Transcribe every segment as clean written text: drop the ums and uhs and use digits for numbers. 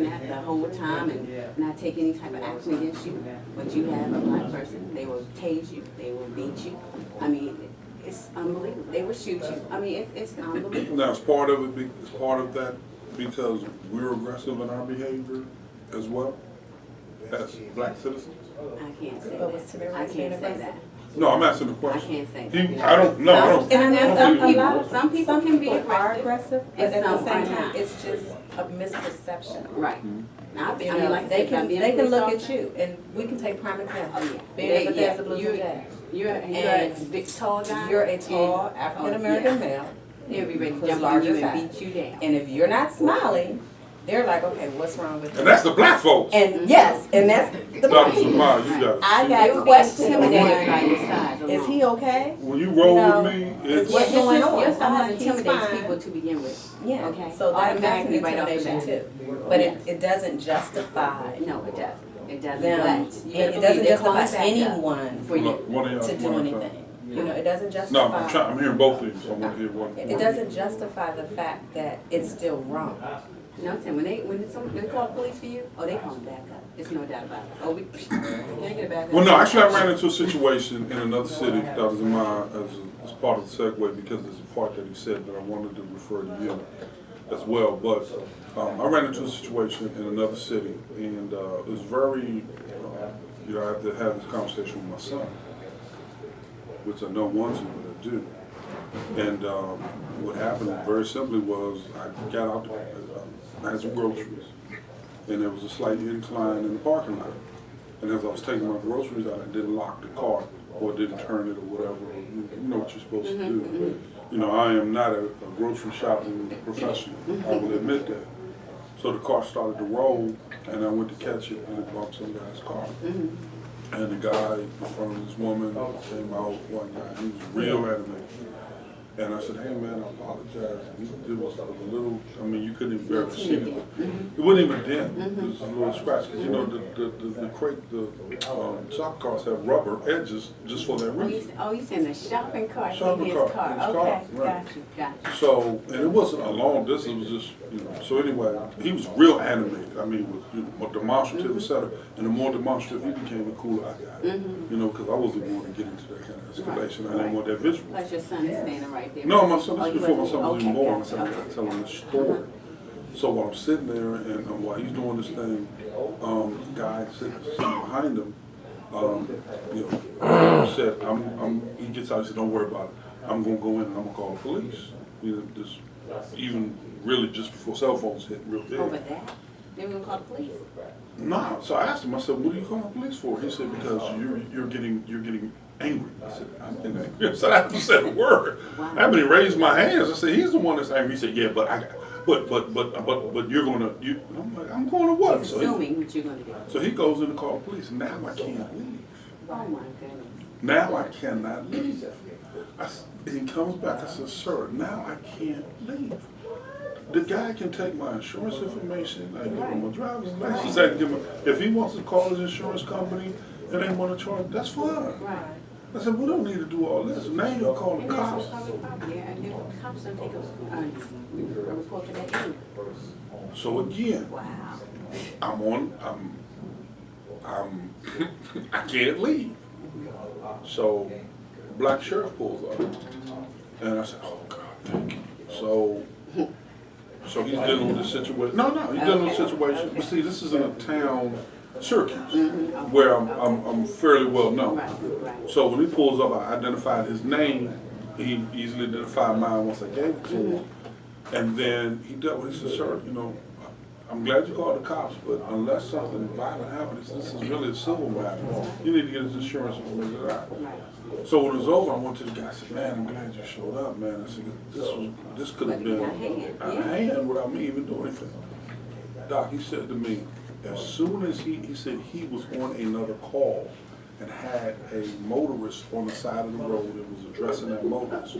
person that the whole time and not take any type of action against you. But you have a black person, they will tase you, they will beat you. I mean, it's unbelievable. They will shoot you. I mean, it's unbelievable. Now, it's part of it. It's part of that because we're aggressive in our behavior as well as black citizens. I can't say But was that. Tamir I Rice being can't say aggressive? that. No, I'm asking the I question. can't say He, that. I don't. No, I don't. And some people can be are aggressive, aggressive, but and at the some same are time, not. it's just a misperception. Right. Now, You know, like I they said, can being they a can look police at you, and we can take prime example. Oh, yeah. Being at Yeah, Bethesda Blues and Jazz. You're And a big tall guy. You're a tall and- African American yeah. male, They'll be ready to who's jump on larger you and size. beat you down. and if you're not smiling, they're like, okay, what's wrong with you? And that's the black folks. And yes, and that's the Dr. point. ZaMiya, you got I to got They will be questions. intimidated by your size alone. Is he okay? when you roll No. with me, it's What's going on? Your I'm size like, he's intimidates fine. people to begin with. Yeah, Okay. so that's an Automatically right off the intimidation bat. too. But it doesn't justify No, it doesn't. It doesn't. them, But you it gotta doesn't believe they're calling justify back up anyone for you. look, one of y'all. to do one at a anything. time. You know, it doesn't No, justify, I'm hearing both of you, so I want to hear one. it doesn't justify the fact that it's still wrong. You know what I'm saying? When they call the police for you, oh, they call them back up. There's no doubt about it. Oh, we can't get it back up. Well, no, actually, I ran into a situation in another city, Dr. ZaMiya, as part of the segue, because there's a part that he said that I wanted to refer to you as well. But I ran into a situation in another city, and it was very, you know, I had to have this conversation with my son, which I don't want to, but I do. And what happened very simply was I got out, I had some groceries, and there was a slight incline in the parking lot. And as I was taking my groceries out, I didn't lock the cart or didn't turn it or whatever. You know what you're supposed to do. You know, I am not a grocery shopping professional. I will admit that. So the car started to roll, and I went to catch it, and it bumped some guy's car. And the guy in front of this woman came out, one guy, he was real adamant. And I said, hey man, I apologize. It was a little, I mean, you couldn't even barely see it. It wasn't even a dent. It was a little scratch. Because you know, the shop cars have rubber edges just for that reason. Oh, you saying the shopping cart Shopping in his cart, car. in his Okay, car, right. got you. So, and it wasn't a long distance, it was just, you know, so anyway, he was real animated. I mean, was, you know, more demonstrative, et cetera. And the more demonstrative he became, the cooler I got. You know, because I wasn't going to get into that kind of escalation. I didn't want that visual. Plus your son is standing right there. No, my son, Oh, this you before my wasn't- son was even okay, born. I gotcha, said, I okay. gotta tell him the story. So while I'm sitting there and while he's doing this thing, the guy sitting behind him, you know, said, he gets out, he said, don't worry about it. I'm gonna go in and I'm gonna call the police. You know, just, even really just before cell phones hit real big. Over that? They were gonna call the police? Nah, so I asked him, I said, what are you calling the police for? He said, because you're getting angry. I said, I'm getting angry. I said, I haven't said a word. Wow. I haven't even raised my hands. I said, he's the one that's angry. He said, yeah, but you're gonna, I'm like, I'm going to what? Assuming what you're gonna do. So he goes in to call the police. Now I can't leave. Oh my goodness. Now I cannot leave. He comes back, I said, sir, now I can't leave. The guy can take my insurance information, I give him my driver's license, I can give him, if he wants to call his insurance company and they want to charge, that's fine. Right. I said, we don't need to do all this. Now you're calling the And that's cops. a public property, and the cops don't take a report for that either. So again, Wow. I can't leave. So black sheriff pulls up. And I said, oh God, thank you. So he's dealing with the situation. No, he's dealing with the situation. But see, this is in a town, Syracuse, where I'm fairly well known. Right. So when he pulls up, I identified his name. He easily identified mine once I gave it to him. And then he dealt with it. He said, sir, you know, I'm glad you called the cops, but unless something violent happens, this is really a civil matter. You need to get his insurance and figure it out. So when it was over, I went to the guy. I said, "Man, I'm glad you showed up, man." I said, "This could have been out of hand without me even doing anything." Doc, he said to me, as soon as he said he was on another call and had a motorist on the side of the road and was addressing that motorist.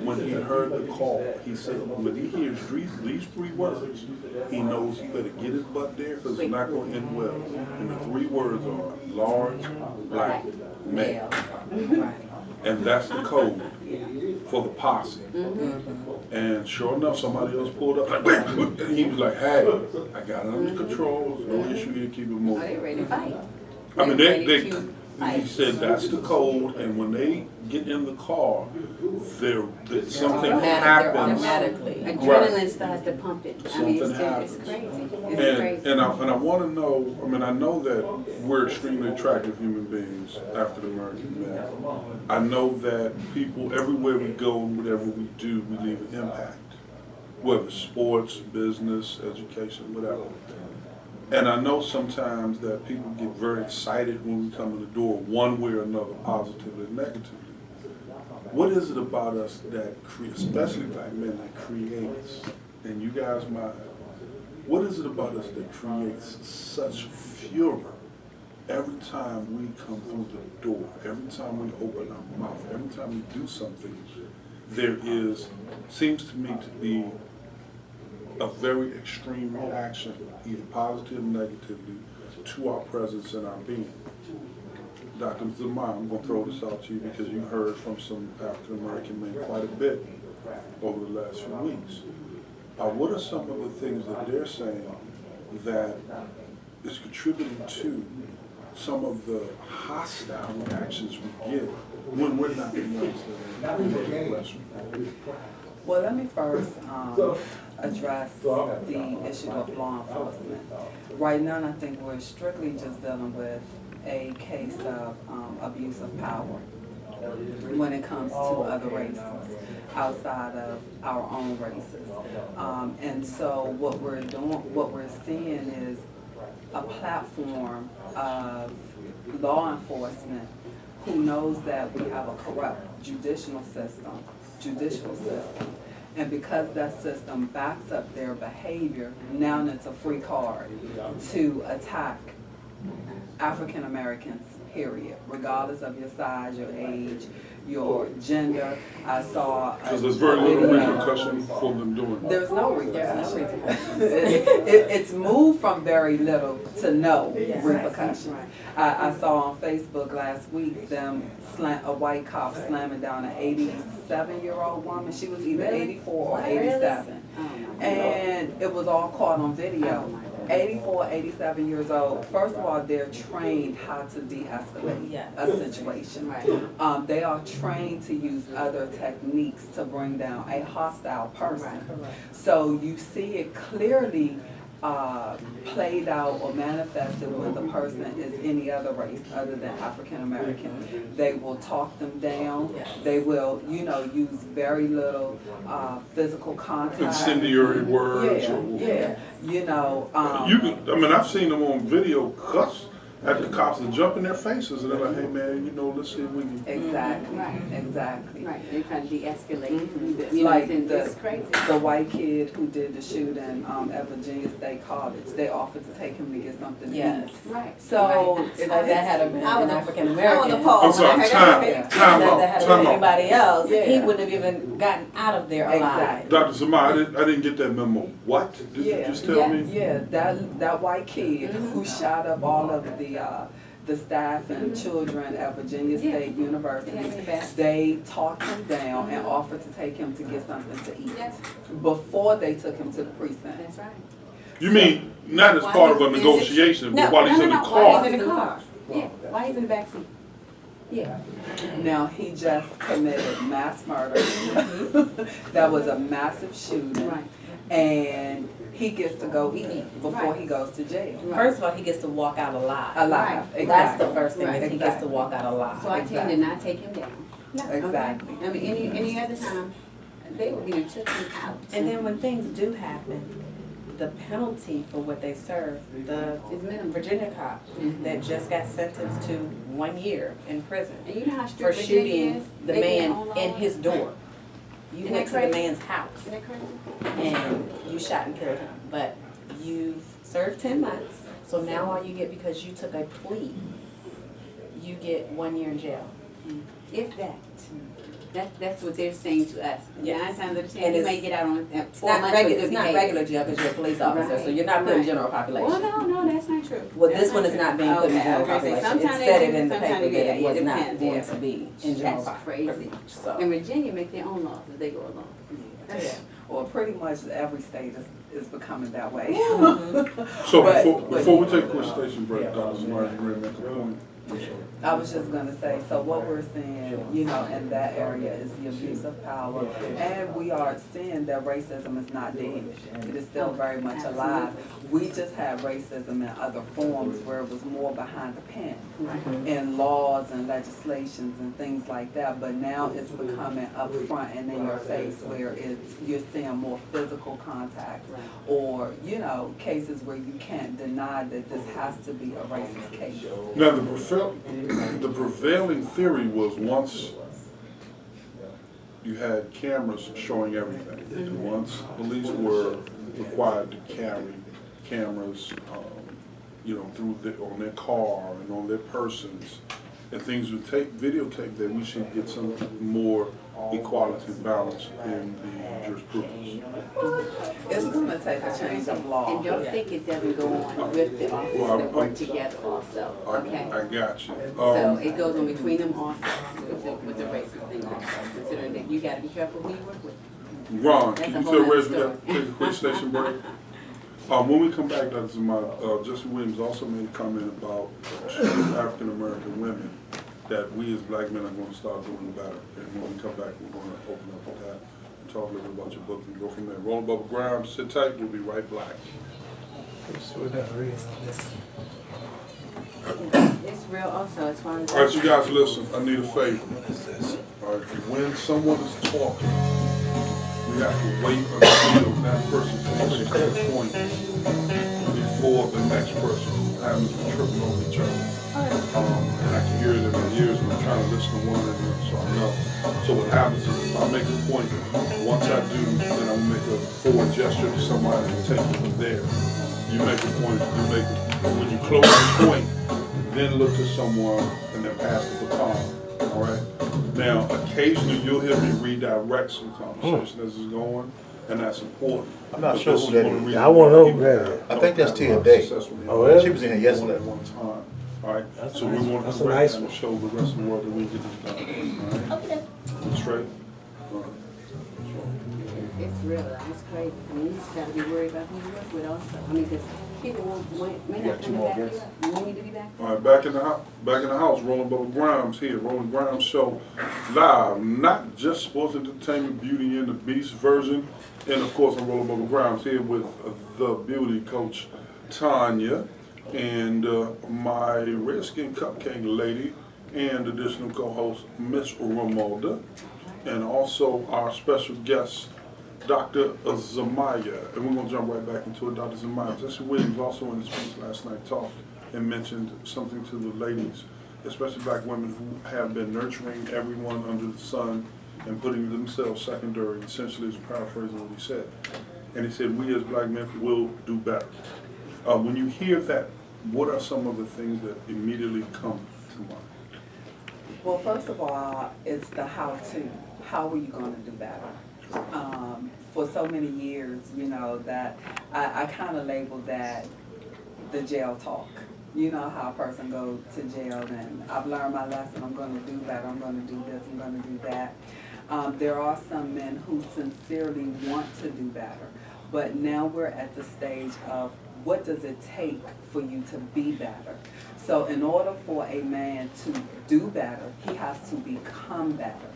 When he heard the call, he said, when he hears these three words, he knows he better get his butt there because it's not going to end well. And the three words are large black male. And that's the code. for the posse. And sure enough, somebody else pulled up, like, wait, and he was like, hey, I got it under control, there's no issue here, keep it Oh, moving. they ready to fight. I mean, Fight. he said that's the code, and when they get in the car, something They're happens. automatically. Adrenaline starts to pump it. I mean, Something it's happens. crazy. It's crazy. And I want to know, I mean, I know that we're extremely attractive human beings, African American men. I know that people, everywhere we go and whatever we do, we leave an impact. Whether it's sports, business, education, whatever. And I know sometimes that people get very excited when we come in the door, one way or another, positively or negatively. What is it about us that creates, especially black men, that creates, in you guys' mind, what is it about us that creates such furor every time we come through the door, every time we open our mouth, every time we do something? There seems to me to be a very extreme reaction, either positive or negatively, to our presence and our being. Dr. ZaMiya, I'm going to throw this out to you because you heard from some African American men quite a bit over the last few weeks. What are some of the things that they're saying that is contributing to some of the hostile reactions we get when we're not the ones that are in the restroom? Well, let me first address the issue of law enforcement. Right now, I think we're strictly just dealing with a case of abuse of power when it comes to other races outside of our own races. And so what we're seeing is a platform of law enforcement who knows that we have a corrupt judicial system. And because that system backs up their behavior, now it's a free card to attack African Americans, period, regardless of your size, your age, your gender. I saw Because there's very little repercussion for them doing it. there's no repercussions. It's moved from very little to no repercussions. I saw on Facebook last week a white cop slamming down an 87-year-old woman. She was either 84 or 87. And it was all caught on video. 84, 87 years old. First of all, they're trained how to de-escalate a situation. They are trained to use other techniques to bring down a hostile person. So you see it clearly played out or manifested when the person is any other race other than African American. They will talk them down. They will, use very little physical contact. Incendiary words. I've seen them on video cuss at the cops and jump in their faces and they're like, hey man, let's see if we can. Exactly. Right, they're trying to de-escalate. Like it's crazy. the white kid who did the shooting at Virginia State College, they offered to take him to get something to eat. Right. So that had been an African I American. was I'm sorry, time That had been out. anybody else, he Yeah. wouldn't have even gotten out of there alive. Exactly. Dr. ZaMiya, I didn't get that memo. What? Did you just tell me? Yeah, that white kid who shot up all of the staff and children at Virginia State University, they talked him down and offered to take him to get something to eat before they took him to the precinct. That's right. You mean not as part of a negotiation, but while he's in the While car? he's in the car. Yeah, while he's in the backseat. Yeah. Now, he just committed mass murder. That was a massive shooting. Right. And he gets to go eat before he goes to jail. First of all, he gets to walk out alive. Alive. Right. That's the first thing, Right. is he gets to walk out alive. So I tend to not take him down. Exactly. Okay? I mean, any other time, they would either took him out. And then when things do happen, the penalty for what they serve, the It's minimum. Virginia cop that just got sentenced to 1 year in prison And you know how for strict Virginia shooting is? the They get man on in laws. his door. You Isn't went that to the crazy? man's house Isn't that crazy? and you shot and killed him, but you've served 10 months, so now all you get, because you took a plea, you get 1 year in jail. If that. That's what they're saying to us. Yes. 9 times out of 10, And you it's- may get out on It's 4 not months regular. with It's this not behavior. regular jail because you're a police officer, so you're not putting Right. general population. Well, no, that's not true. Well, That's this one is not being put in Okay, general I was gonna say, population. It sometimes said they it do, in the sometimes paper they do. that it was It not depends, going yeah. to be in general That's crazy. population. So. In Virginia, make their own laws as they go along. Yeah. Well, pretty much every state is becoming that way. So But- before we take a quick station break, Dr. Zamaya, you ready to make a point? I'm sorry. I was just gonna say, so what we're seeing, you know, in that area is the abuse of power, and we are seeing that racism is not dead. It is still very much alive. We just had racism in other forms where it was more behind the pen, in laws and legislations and things like that, but now it's becoming up front and in your face where you're seeing more physical contact, or, you know, cases where you can't deny that this has to be a racist case. Now, the prevailing theory was once you had cameras showing everything, and once police were required to carry cameras, on their car and on their persons, and things would videotape that we should get some more equality balance in the jurisprudence. It's gonna take a change of law. And don't think it doesn't go on with the officers that work together also, okay? I got you. So it goes on between them also with the racist thing also, considering that you gotta be careful who you work with. Ron, That's can a you whole tell nother Reg we got to story. take a quick station break? When we come back, Dr. Zamaya, Jesse Williams also made a comment about African American women, that we as black men are going to start doing better. And when we come back, we're going to open up with that and talk a little bit about your book and go from there. Roland Bubba Grimes, sit tight, we'll be right back. It's real also as far as. All right, you guys listen, I need a favor. All right, when someone is talking, we have to wait until that person finishes their point before the next person happens to trip over each other. And I can hear it in my ears and I'm trying to listen to one and so I know. So what happens is if I make a point, once I do, then I'll make a forward gesture to somebody and take it from there. You make a point, when you close the point, then look to someone and then pass the baton. All right. Now, occasionally you'll hear me redirect some conversation as it's going, and that's important. I'm not But sure this who is that one of the is. reasons I wanna why know people who that don't is. I think that's have Tia a lot of Day. success with Oh, it. yeah? She was in here yesterday. At one time. All right. That's So we nice. want That's to a nice and one. show the rest of the world that we get this done. All right. We straight. All right. It's real, it's crazy. I mean, you just gotta be worried about who you work with also. I mean, because people may not come back here. You need to be back. All right, back in the house, Roland Bubba Grimes here, Roland Grimes Show live, not just sports entertainment, Beauty and the Beast version, and of course I'm Roland Bubba Grimes here with the beauty coach Tanya, and my Redskin Cupcake lady, and additional co-host Miss Ramoda, and also our special guest Dr. ZaMiya, and we're going to jump right back into it. Dr. ZaMiya, Jesse Williams also in his speech last night talked and mentioned something to the ladies, especially black women who have been nurturing everyone under the sun and putting themselves secondary, essentially is paraphrasing what he said. And he said, we as black men will do better. When you hear that, what are some of the things that immediately come to mind? Well, first of all, it's the how-to. How are you going to do better? For so many years, you know, that I kind of labeled that the jail talk. You know how a person goes to jail and I've learned my lesson, I'm going to do better, I'm going to do this, I'm going to do that. There are some men who sincerely want to do better, but now we're at the stage of what does it take for you to be better? So in order for a man to do better, he has to become better.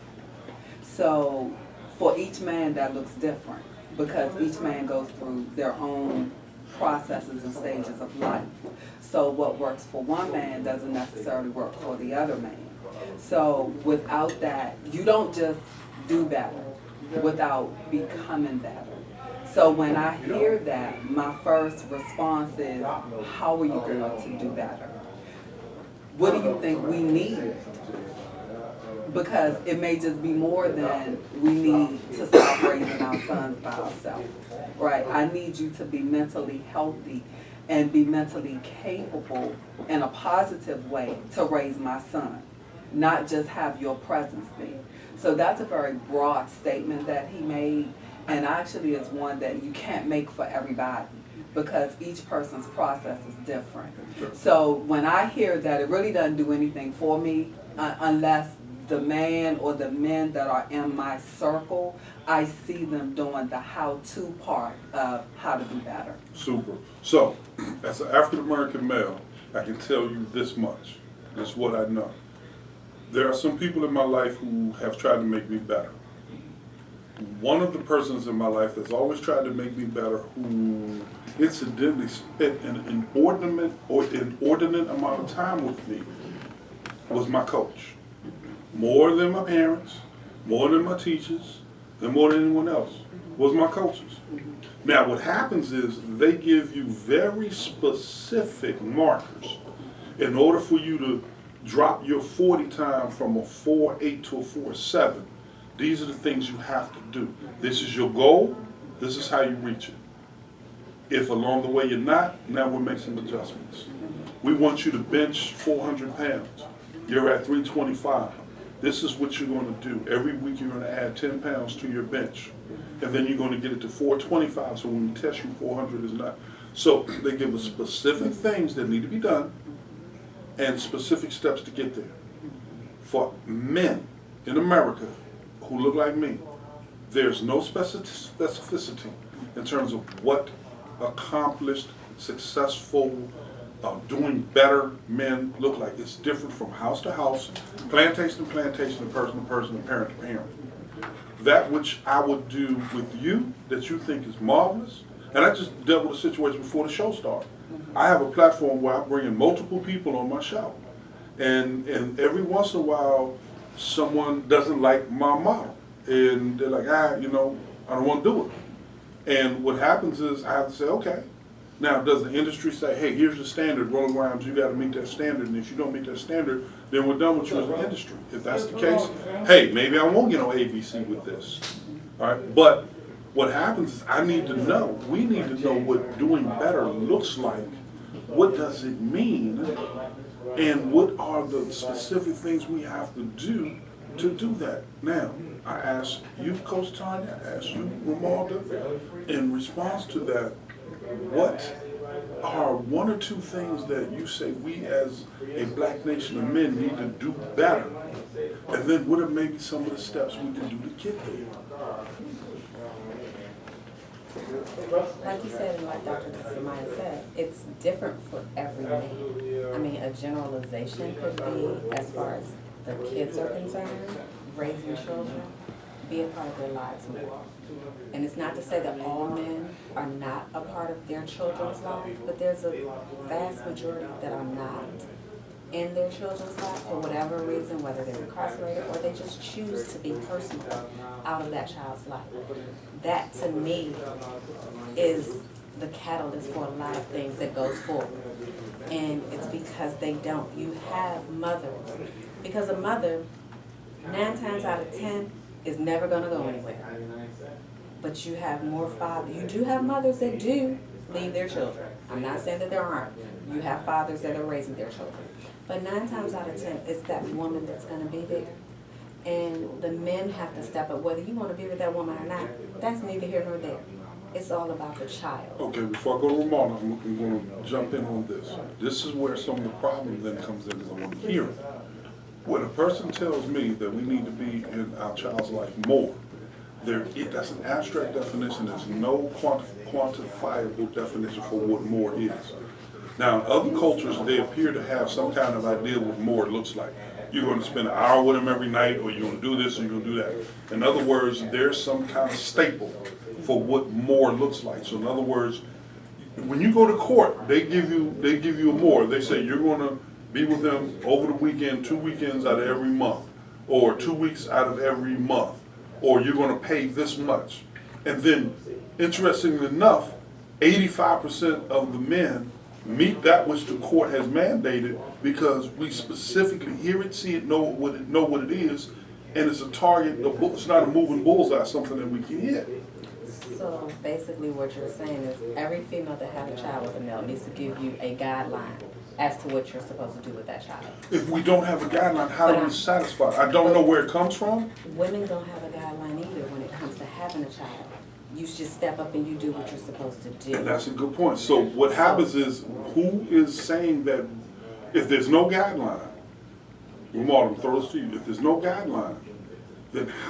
So for each man that looks different because each man goes through their own processes and stages of life. So what works for one man doesn't necessarily work for the other man. So without that, you don't just do better without becoming better. So when I hear that, my first response is, how are you going to do better? What do you think we need? Because it may just be more than we need to stop raising our sons by ourselves, right? I need you to be mentally healthy and be mentally capable in a positive way to raise my son. not just have your presence there. So that's a very broad statement that he made, and actually it's one that you can't make for everybody because each person's process is different. So when I hear that, it really doesn't do anything for me unless the man or the men that are in my circle, I see them doing the how-to part of how to be better. Super. So, as an African-American male, I can tell you this much. This is what I know. There are some people in my life who have tried to make me better. One of the persons in my life that's always tried to make me better, who incidentally spent an inordinate amount of time with me, was my coach. More than my parents, more than my teachers, and more than anyone else, was my coaches. Now what happens is they give you very specific markers in order for you to drop your 40 time from a 4.8 to a 4.7. These are the things you have to do. This is your goal, this is how you reach it. If along the way you're not, now we'll make some adjustments. We want you to bench 400 pounds. You're at 325. This is what you're going to do. Every week you're going to add 10 pounds to your bench. And then you're going to get it to 425, so when we test you, 400 is not. So they give us specific things that need to be done and specific steps to get there. For men in America who look like me, there's no specificity in terms of what accomplished, successful, doing better men look like. It's different from house to house, plantation to plantation, and person to person, and parent to parent. That which I would do with you that you think is marvelous, and I just dealt with a situation before the show started. I have a platform where I bring in multiple people on my show, and every once in a while someone doesn't like my model, and they're like, I don't want to do it. And what happens is I have to say, okay. Now, does the industry say, hey, here's the standard, Roland Grimes, you got to meet that standard, and if you don't meet that standard, then we're done with you as an industry. If that's the case, hey, maybe I won't get on ABC with this. All right, but what happens is I need to know, we need to know what doing better looks like. What does it mean? And what are the specific things we have to do that? Now, I ask you, Coach Tanya, I ask you, Romalda, in response to that, what are one or two things that you say we as a black nation of men need to do better? And then what are maybe some of the steps we can do to get there? Like you said, and like Dr. ZaMiya said, it's different for every man. I mean, a generalization could be, as far as the kids are concerned, raising children, be a part of their lives more. And it's not to say that all men are not a part of their children's life, but there's a vast majority that are not in their children's life for whatever reason, whether they're incarcerated or they just choose to be personal out of that child's life. That, to me, is the catalyst for a lot of things that goes forward. And it's because they don't. You have mothers. Because a mother, 9 times out of 10, is never going to go anywhere. But you have more fathers. You do have mothers that do leave their children. I'm not saying that there aren't. You have fathers that are raising their children. But 9 times out of 10, it's that woman that's going to be there. And the men have to step up, whether you want to be with that woman or not. That's neither here nor there. It's all about the child. Okay, before I go to Ramona, I'm going to jump in on this. This is where some of the problem then comes in, because I want to hear it. When a person tells me that we need to be in our child's life more, that's an abstract definition. There's no quantifiable definition for what more is. Now, in other cultures, they appear to have some kind of idea what more looks like. You're going to spend an hour with them every night, or you're going to do this, or you're going to do that. In other words, there's some kind of staple for what more looks like. So in other words, when you go to court, they give you a more. They say you're going to be with them over the weekend, 2 weekends out of every month, or 2 weeks out of every month, or you're going to pay this much. And then, interestingly enough, 85% of the men meet that which the court has mandated because we specifically hear it, see it, know what it is, and it's a target. It's not a moving bullseye, something that we can hit. So basically what you're saying is every female that has a child with a male needs to give you a guideline as to what you're supposed to do with that child. If we don't have a guideline, how But do we I'm- satisfy? I don't know where it comes from. Women don't have a guideline either when it comes to having a child. You just step up and you do what you're supposed to do. And that's a good point. So what happens is, who is saying that if there's no guideline, Ramon, I'm throw this to you, if there's no guideline, then how